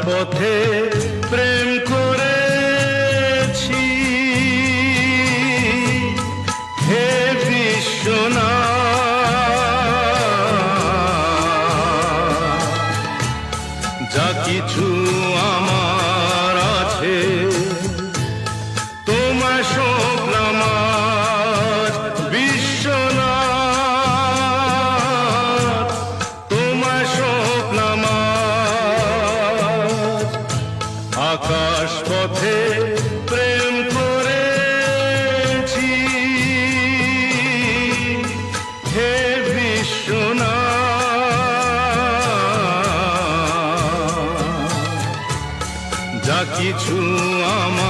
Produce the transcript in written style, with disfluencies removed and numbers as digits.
পথে প্রেম করেছি হে বিশ্বনাথ, যা কিছু আমার আছে তোমার স্বপ্ন বিশ্বনাথ, তোমার স্বপ্ন আকাশ পথে প্রেম করেছি হে বিশ্বনাথ, যা কিছু আমার